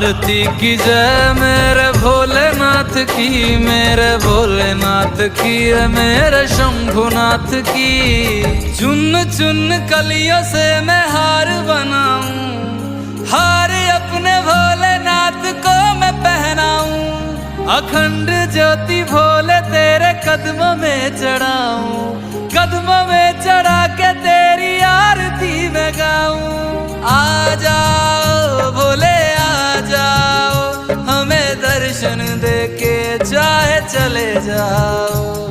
आरती की जय मेरे भोलेनाथ की, मेरे भोलेनाथ की, मेरे शंभुनाथ की। चुन चुन कलियों से मैं हार बनाऊं, हार अपने भोलेनाथ को मैं पहनाऊं। अखंड ज्योति भोले तेरे कदमों में चढ़ाऊं, कदमों में चढ़ा के तेरी आरती में गाऊं। आ जाओ भोले आ जाओ, हमें दर्शन दे के चाहे चले जाओ।